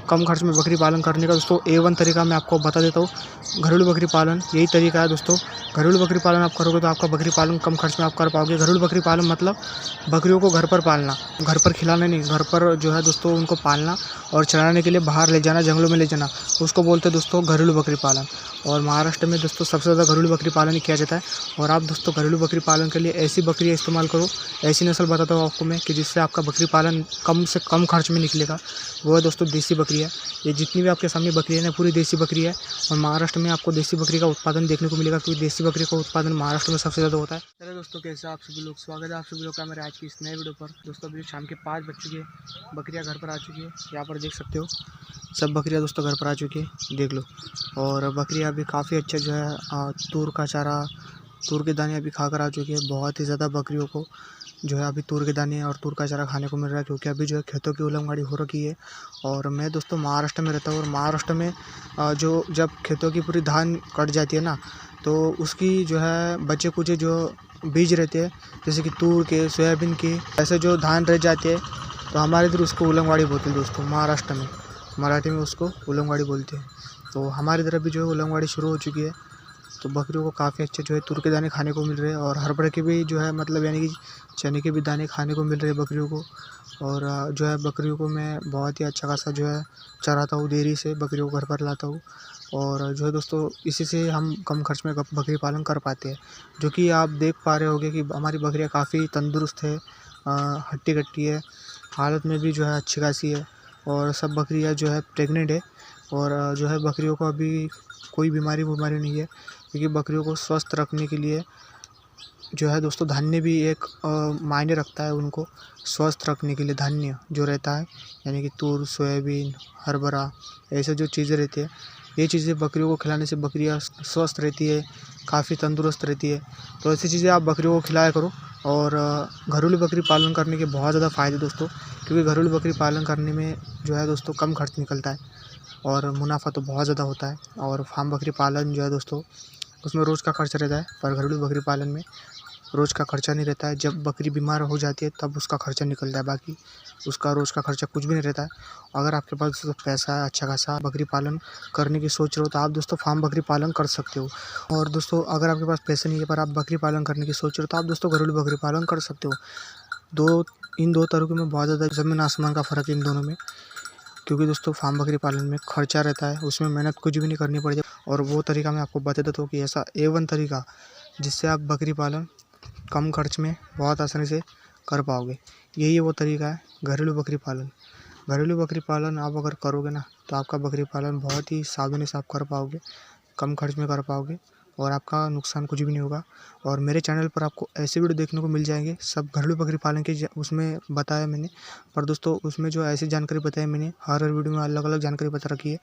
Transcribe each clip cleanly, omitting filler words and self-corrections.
कम खर्च में बकरी पालन करने का दोस्तों A1 तरीका मैं आपको बता देता हूँ। घरेलू बकरी पालन यही तरीका है दोस्तों। घरेलू बकरी पालन आप करोगे तो आपका बकरी पालन कम खर्च में आप कर पाओगे। घरेलू बकरी पालन मतलब बकरियों को घर पर पालना, घर पर खिलाना नहीं, घर पर जो है दोस्तों उनको पालना और चराने के लिए बाहर ले जाना, जंगलों में ले जाना, उसको बोलते हैं दोस्तों घरेलू बकरी पालन। और महाराष्ट्र में दोस्तों सबसे ज़्यादा घरेलू बकरी पालन ही किया जाता है। और आप दोस्तों घरेलू बकरी पालन के लिए ऐसी बकरियाँ इस्तेमाल करो, ऐसी नस्ल बताता हूँ आपको मैं कि जिससे आपका बकरी पालन कम से कम खर्च में निकलेगा। वो है दोस्तों देसी बकरी है। ये जितनी भी आपके सामने बकरी है ना, पूरी देसी बकरी है। और महाराष्ट्र में आपको देसी बकरी का उत्पादन देखने को मिलेगा, क्योंकि देसी बकरी का उत्पादन महाराष्ट्र में सबसे ज़्यादा होता है। चलिए दोस्तों, कैसे आप सभी लोग, स्वागत है आप सभी लोग का मेरे आज की इस नए वीडियो पर। दोस्तों अभी शाम के 5 बज चुके हैं, बकरियाँ घर पर आ चुकी है। यहाँ पर देख सकते हो सब बकरियाँ दोस्तों घर पर आ चुकी है, देख लो। और बकरियाँ अभी काफ़ी अच्छा जो है तूर का चारा, तूर के दाने अभी खाकर आ चुकी है। बहुत ही ज़्यादा बकरियों को जो है अभी तूर के दाने और तूर का चारा खाने को मिल रहा है, क्योंकि अभी जो है खेतों की उलमवाड़ी हो रखी है। और मैं दोस्तों महाराष्ट्र में रहता हूँ, और महाराष्ट्र में जो जब खेतों की पूरी धान कट जाती है ना, तो उसकी जो है बचे कुचे जो बीज रहते हैं, जैसे कि तूर के, सोयाबीन के, ऐसे जो धान रह जाते हैं, तो हमारे इधर उसको उलमवाड़ी बोलते हैं दोस्तों। महाराष्ट्र में मराठी में उसको उलमवाड़ी बोलते हैं। तो हमारी तरफ भी जो है उलमवाड़ी शुरू हो चुकी है। तो बकरियों को काफ़ी अच्छे जो है तूर के दाने खाने को मिल रहे हैं, और हरभरे के भी जो है मतलब यानी कि चने के भी दाने खाने को मिल रहे हैं बकरियों को। और जो है बकरियों को मैं बहुत ही अच्छा खासा जो है चराता हूँ, डेयरी से बकरियों को घर पर लाता हूँ। और जो है दोस्तों इसी से हम कम खर्च में बकरी पालन कर पाते हैं, जो कि आप देख पा रहे होंगे कि हमारी बकरियाँ काफ़ी तंदुरुस्त है, हट्टी कट्टी है, हालत में भी जो है अच्छी खासी है। और सब बकरियाँ जो है प्रेग्नेंट है। और जो है बकरियों को अभी कोई बीमारी नहीं है, क्योंकि बकरियों को स्वस्थ रखने के लिए जो है दोस्तों धान्य भी एक मायने रखता है। उनको स्वस्थ रखने के लिए धान्य जो रहता है, यानी कि तूर, सोयाबीन, हरभरा, ऐसे जो चीज़ें रहती है, ये चीज़ें बकरियों को खिलाने से बकरियां स्वस्थ रहती है, काफ़ी तंदुरुस्त रहती है। तो ऐसी चीज़ें आप बकरियों को खिलाया करो। और घरेलू बकरी पालन करने के बहुत ज़्यादा फ़ायदे दोस्तों, क्योंकि घरेलू बकरी पालन करने में जो है दोस्तों कम खर्च निकलता है, और मुनाफा तो बहुत ज़्यादा होता है। और फार्म बकरी पालन जो है दोस्तों, उसमें रोज़ का खर्चा रहता है, पर घरेलू बकरी पालन में रोज़ का खर्चा नहीं रहता है। जब बकरी बीमार हो जाती है तब उसका खर्चा निकलता है, बाकी उसका रोज़ का खर्चा कुछ भी नहीं रहता है। अगर आपके पास पैसा है अच्छा खासा, बकरी पालन करने की सोच रहे हो, तो आप दोस्तों फार्म बकरी पालन कर सकते हो। और दोस्तों अगर आपके पास पैसे नहीं है पर आप बकरी पालन करने की सोच रहे हो, तो आप दोस्तों घरेलू बकरी पालन कर सकते हो। इन दो तरीकों में बहुत ज़्यादा ज़मीन आसमान का फ़र्क है इन दोनों में, क्योंकि दोस्तों फार्म बकरी पालन में खर्चा रहता है, उसमें मेहनत कुछ भी नहीं करनी पड़ती। और वो तरीका मैं आपको बता देता हूँ कि ऐसा A1 तरीका, जिससे आप बकरी पालन कम खर्च में बहुत आसानी से कर पाओगे। यही वो तरीका है घरेलू बकरी पालन। घरेलू बकरी पालन आप अगर करोगे ना, तो आपका बकरी पालन बहुत ही सावधानी से आप कर पाओगे, कम खर्च में कर पाओगे, और आपका नुकसान कुछ भी नहीं होगा। और मेरे चैनल पर आपको ऐसे वीडियो देखने को मिल जाएंगे, सब घरेलू बकरी पालन के उसमें बताया मैंने। पर दोस्तों उसमें जो ऐसी जानकारी बताई मैंने, हर वीडियो में अलग अलग जानकारी बता रखी है,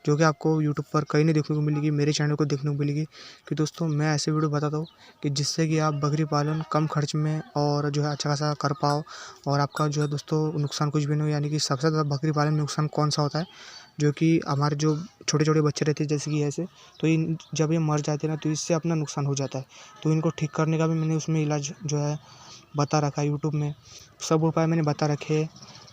जो कि आपको यूट्यूब पर कहीं नहीं देखने को मिलेगी, मेरे चैनल को देखने को मिलेगी। कि दोस्तों मैं ऐसे वीडियो बताता हूँ कि जिससे कि आप बकरी पालन कम खर्च में और जो है अच्छा खासा कर पाओ, और आपका जो है दोस्तों नुकसान कुछ भी नहीं हो। यानी कि सबसे ज़्यादा बकरी पालन में नुकसान कौन सा होता है, जो कि हमारे जो छोटे छोटे बच्चे रहते हैं जैसे कि ऐसे, तो इन जब ये मर जाते हैं ना, तो इससे अपना नुकसान हो जाता है। तो इनको ठीक करने का भी मैंने उसमें इलाज जो है बता रखा है यूट्यूब में, सब उपाय मैंने बता रखे हैं,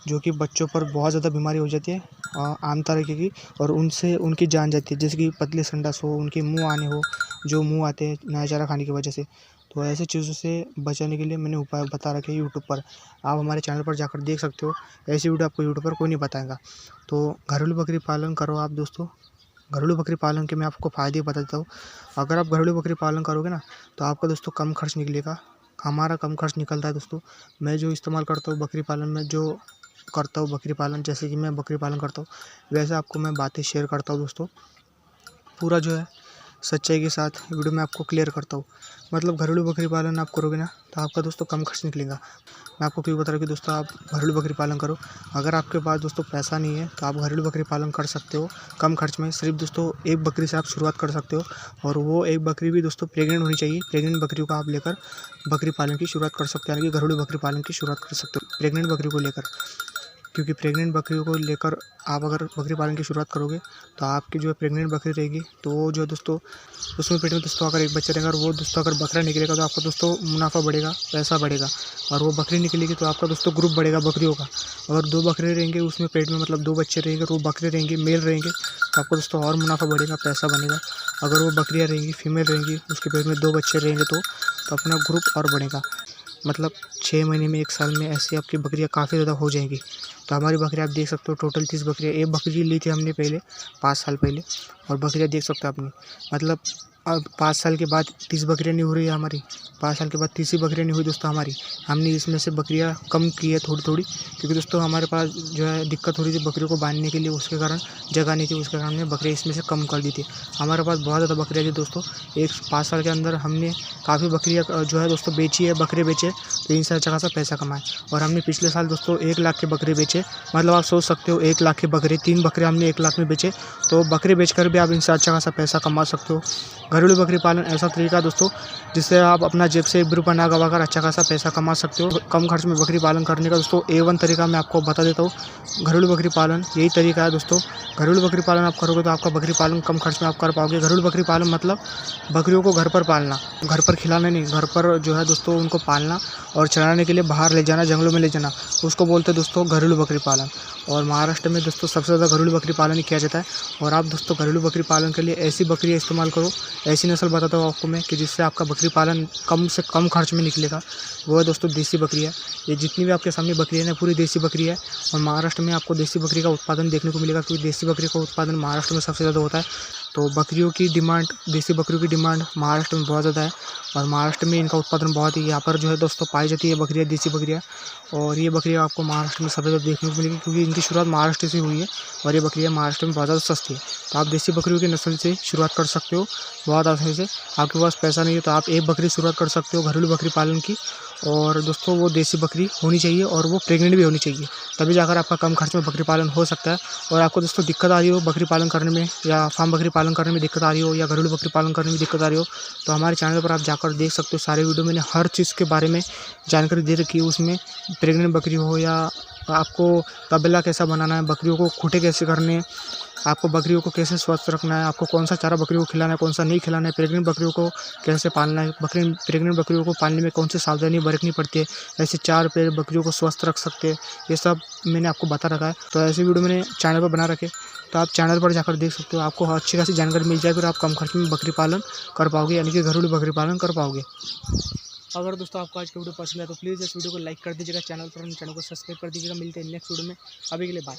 जो कि बच्चों पर बहुत ज़्यादा बीमारी हो जाती है आम तरीके की, और उनसे उनकी जान जाती है, जैसे कि पतले संडास हो, उनके मुंह आने हो, जो मुंह आते हैं नया चारा खाने की वजह से। तो ऐसी चीज़ों से बचाने के लिए मैंने उपाय बता रखे हैं यूट्यूब पर, आप हमारे चैनल पर जाकर देख सकते हो। ऐसी वीडियो आपको यूट्यूब पर कोई नहीं बताएगा। तो घरेलू बकरी पालन करो आप दोस्तों। घरेलू बकरी पालन के मैं आपको फ़ायदे बताता हूँ। अगर आप घरेलू बकरी पालन करोगे ना, तो आपका दोस्तों कम खर्च निकलेगा, हमारा कम खर्च निकलता है दोस्तों। मैं जो इस्तेमाल करता हूँ बकरी पालन में, जो करता हूँ बकरी पालन, जैसे कि मैं बकरी पालन करता हूँ, वैसे आपको मैं बातें शेयर करता हूँ दोस्तों। पूरा जो है सच्चाई के साथ वीडियो में आपको क्लियर करता हूँ। मतलब घरेलू बकरी पालन आप करोगे ना, तो आपका दोस्तों कम खर्च निकलेगा। मैं आपको क्यों बता रहा हूँ कि दोस्तों आप घरेलू बकरी पालन करो। अगर आपके पास दोस्तों पैसा नहीं है, तो आप घरेलू बकरी पालन कर सकते हो कम खर्च में। सिर्फ दोस्तों एक बकरी से आप शुरुआत कर सकते हो, और वो एक बकरी भी दोस्तों प्रेग्नेंट होनी चाहिए। प्रेग्नेंट बकरियों को आप लेकर बकरी पालन की शुरुआत कर सकते हो, यानी कि घरेलू बकरी पालन की शुरुआत कर सकते हो प्रेग्नेंट बकरी को लेकर। क्योंकि प्रेग्नेंट बकरियों को लेकर आप अगर बकरी पालन की शुरुआत करोगे तो आपकी जो है प्रेग्नेंट बकरी रहेगी तो वो जो है दोस्तों उसमें पेट में दोस्तों अगर एक बच्चा रहेगा और वो दोस्तों अगर बकरा निकलेगा तो आपका दोस्तों मुनाफा बढ़ेगा, पैसा बढ़ेगा। और वो बकरी निकलेगी तो आपका दोस्तों ग्रुप बढ़ेगा बकरियों का। अगर 2 बकरे रहेंगे उसमें पेट में मतलब 2 बच्चे रहेंगे, तो वो बकरे रहेंगे मेल रहेंगे तो आपको दोस्तों और मुनाफा बढ़ेगा, पैसा बनेगा। अगर वो बकरियाँ रहेंगी फीमेल रहेंगी उसके पेट में 2 बच्चे रहेंगे तो अपना ग्रुप और बढ़ेगा। मतलब 6 महीने में 1 साल में ऐसे आपकी बकरियाँ काफ़ी ज़्यादा हो जाएंगी। तो हमारी बकरियाँ आप देख सकते हो टोटल 30 बकरियाँ, एक बकरी ली थी हमने पहले 5 साल पहले, और बकरियाँ देख सकते हो आपने। मतलब अब 5 साल के बाद 30 बकरियाँ नहीं हो रही है हमारी, 5 साल के बाद 30 ही बकरियाँ नहीं हुई दोस्तों हमारी। हमने इसमें से बकरियाँ कम की है थोड़ी थोड़ी, क्योंकि दोस्तों हमारे पास जो है दिक्कत हो रही थी बकरियों को बांधने के लिए, उसके कारण जगह नहीं थी, उसके कारण हमने बकरियाँ इसमें से कम कर दी थी। हमारे पास बहुत ज़्यादा बकरियाँ थी दोस्तों। 5 साल के अंदर हमने काफ़ी बकरियाँ जो है दोस्तों बेची है, बकरे बेचे तो इनसे अच्छा खासा पैसा कमाए। और हमने पिछले साल दोस्तों 1 लाख के बकरे बेचे। मतलब आप सोच सकते हो 1 लाख के बकरे, 3 बकरे हमने 1 लाख में बेचे। तो बकरे बेचकर भी आप इनसे अच्छा खासा पैसा कमा सकते हो। घरेलू बकरी पालन ऐसा तरीका है दोस्तों जिससे आप अपना जेब से 1 रुपया ना गवाकर अच्छा खासा पैसा कमा सकते हो। कम खर्च में बकरी पालन करने का दोस्तों A1 तरीका मैं आपको बता देता हूँ। घरेलू बकरी पालन यही तरीका है दोस्तों। घरेलू बकरी पालन आप करोगे तो आपका बकरी पालन कम खर्च में आप कर पाओगे। घरेलू बकरी पालन मतलब बकरियों को घर पर पालना, घर पर खिलाना नहीं, घर पर जो है दोस्तों उनको पालना और चराने के लिए बाहर ले जाना, जंगलों में ले जाना, उसको बोलते हैं दोस्तों घरेलू बकरी पालन। और महाराष्ट्र में दोस्तों सबसे ज़्यादा घरेलू बकरी पालन ही किया जाता है। और आप दोस्तों घरेलू बकरी पालन के लिए ऐसी बकरियाँ इस्तेमाल करो, ऐसी नस्ल बताता हूँ आपको मैं कि जिससे आपका बकरी पालन कम से कम खर्च में निकलेगा। वो है दोस्तों देसी बकरी है। ये जितनी भी आपके सामने बकरी है ना पूरी देसी बकरी है। और महाराष्ट्र में आपको देसी बकरी का उत्पादन देखने को मिलेगा, क्योंकि देसी बकरी का उत्पादन महाराष्ट्र में सबसे ज़्यादा होता है। तो बकरियों की डिमांड, देसी बकरियों की डिमांड महाराष्ट्र में बहुत ज़्यादा है। और महाराष्ट्र में इनका उत्पादन बहुत ही यहाँ पर जो है दोस्तों पाई जाती है बकरियाँ, देसी बकरियाँ। और ये बकरियाँ आपको महाराष्ट्र में सबसे ज़्यादा देखने को मिलेगी, क्योंकि इनकी शुरुआत महाराष्ट्र से हुई है और ये बकरियाँ महाराष्ट्र में बहुत ज़्यादा सस्ती है। तो आप देसी बकरियों की नस्ल से शुरुआत कर सकते हो बहुत आसानी से। आपके पास पैसा नहीं है तो आप एक बकरी शुरुआत कर सकते हो घरेलू बकरी पालन की। और दोस्तों वो देसी बकरी होनी चाहिए और वो प्रेग्नेंट भी होनी चाहिए, तभी जाकर आपका कम खर्च में बकरी पालन हो सकता है। और आपको दोस्तों दिक्कत आ रही हो बकरी पालन करने में, या फार्म बकरी पालन करने में दिक्कत आ रही हो, या घरेलू बकरी पालन करने में दिक्कत आ रही हो, तो हमारे चैनल पर आप जाकर देख सकते हो। सारे वीडियो मैंने हर चीज़ के बारे में जानकारी दे रखी है। उसमें प्रेग्नेंट बकरी हो या आपको तबेला कैसा बनाना है, बकरियों को खूंटे कैसे करने, आपको बकरियों को कैसे स्वस्थ रखना है, आपको कौन सा चारा बकरियों को खिलाना है, कौन सा नहीं खिलाना है, प्रेग्नेंट बकरियों को कैसे पालना है, प्रेग्नेंट बकरियों को पालने में कौन सी सावधानी बरतनी पड़ती है, ऐसे 4 पैर बकरियों को स्वस्थ रख सकते हैं, ये सब मैंने आपको बता रखा है। तो ऐसे वीडियो मैंने चैनल पर बना रखे, तो आप चैनल पर जाकर देख सकते हो। आपको अच्छी खासी जानकारी मिल जाएगी और आप कम खर्च में बकरी पालन कर पाओगे, यानी कि घरेलू बकरी पालन कर पाओगे। अगर दोस्तों आपको आज का वीडियो पसंद है तो प्लीज़ इस वीडियो को लाइक कर दीजिएगा, चैनल को सब्सक्राइब कर दीजिएगा। मिलते हैं नेक्स्ट वीडियो में, अभी के लिए बाय।